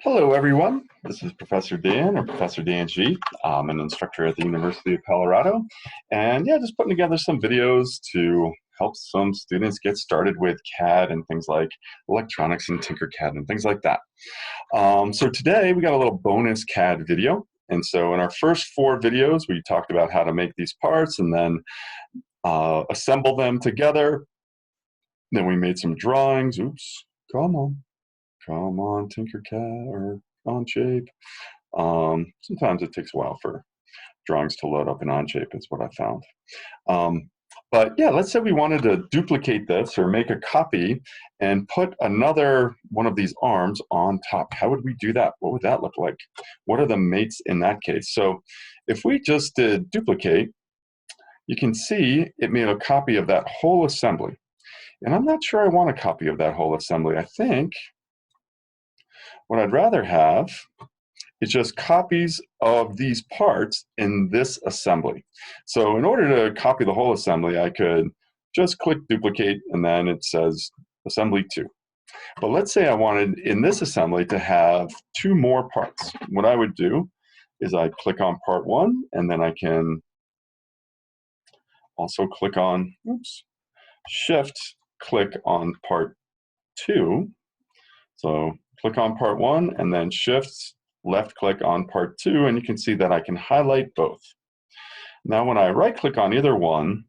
Hello, everyone. This is Professor Dan, or Professor Dan G. I'm an instructor at the University of Colorado. And yeah, just putting together some videos to help some students get started with CAD and things like electronics and Tinkercad and things like that. So today we got a little bonus CAD video. And so in our first 4 videos, we talked about how to make these parts and then assemble them together. Then we made some drawings. Oops, come on, Tinkercad or OnShape. Sometimes it takes a while for drawings to load up in OnShape, is what I found. But yeah, let's say we wanted to duplicate this or make a copy and put another one of these arms on top. How would we do that? What would that look like? What are the mates in that case? So if we just did duplicate, you can see it made a copy of that whole assembly. And I'm not sure I want a copy of that whole assembly. I think what I'd rather have is just copies of these parts in this assembly. So in order to copy the whole assembly, I could just click duplicate and then it says assembly 2. But let's say I wanted in this assembly to have 2 more parts. What I would do is I click on part 1 and then I can also click on, shift click on part 2. So click on part 1 and then shift left click on part 2, and you can see that I can highlight both. Now when I right click on either one,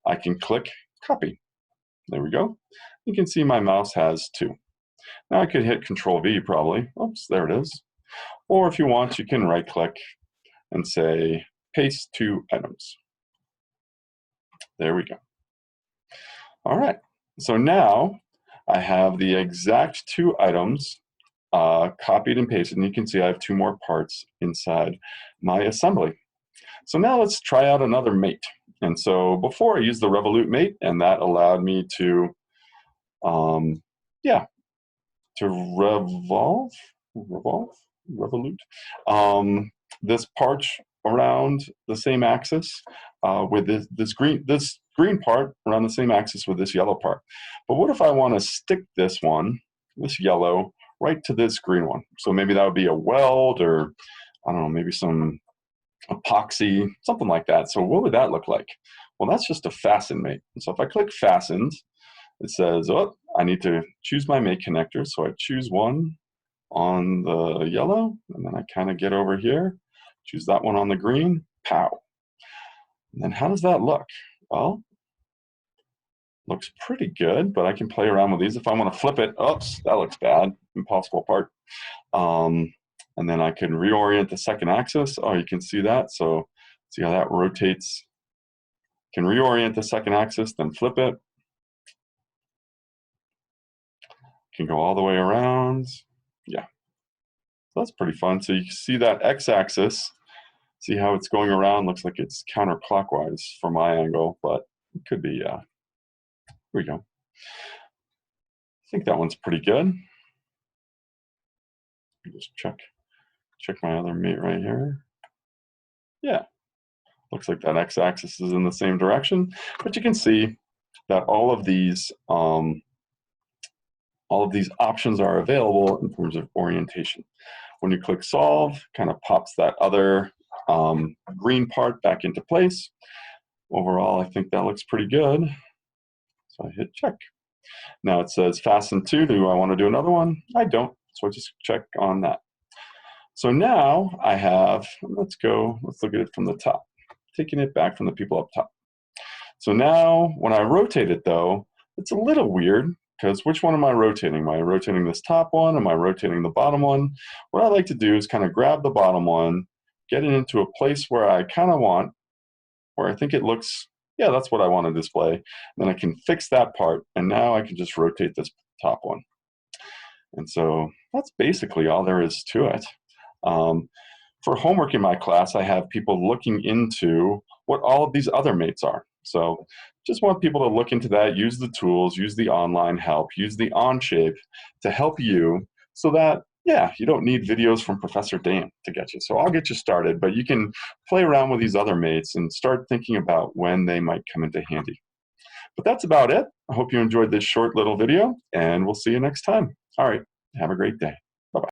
I can click copy. There we go. You can see my mouse has 2. Now I could hit Control V probably. Oops, there it is. Or if you want, you can right click and say paste 2 items. There we go. All right, so now I have the exact 2 items copied and pasted, and you can see I have 2 more parts inside my assembly. So now let's try out another mate. And so before I used the Revolute mate, and that allowed me to, revolute this part around the same axis with this green part around the same axis with this yellow part. But what if I want to stick this yellow, right to this green one? So maybe that would be a weld, or I don't know, maybe some epoxy, something like that. So what would that look like? Well, that's just a fasten mate. And so if I click fastened, it says, oh, I need to choose my mate connector. So I choose one on the yellow, and then I kind of get over here, choose that one on the green, pow. And then how does that look? Well, looks pretty good, but I can play around with these. If I want to flip it, oops, that looks bad, impossible part. And then I can reorient the second axis. Oh, you can see that. So see how that rotates. Can reorient the second axis, then flip it. Can go all the way around. Yeah, so that's pretty fun. So you can see that x-axis. See how it's going around? Looks like it's counterclockwise from my angle, but it could be. Here we go. I think that one's pretty good. Just check my other mate right here. Yeah, looks like that x-axis is in the same direction, but you can see that all of these options are available in terms of orientation. When you click solve, kind of pops that other green part back into place. Overall, I think that looks pretty good. So I hit check. Now it says fasten 2. Do I want to do another one? I don't, so I just check on that. So now I have, let's look at it from the top, taking it back from the people up top. So now when I rotate it though, it's a little weird, because which one am I rotating? Am I rotating this top one? Am I rotating the bottom one? What I like to do is kind of grab the bottom one, get it into a place where I kind of want, where I think it looks, yeah, that's what I want to display. Then I can fix that part, and now I can just rotate this top one. And so that's basically all there is to it. For homework in my class, I have people looking into what all of these other mates are. So just want people to look into that, use the tools, use the online help, use the OnShape to help you, so that, yeah, you don't need videos from Professor Dan to get you. So I'll get you started, but you can play around with these other mates and start thinking about when they might come into handy. But that's about it. I hope you enjoyed this short little video, and we'll see you next time. All right, have a great day. Bye-bye.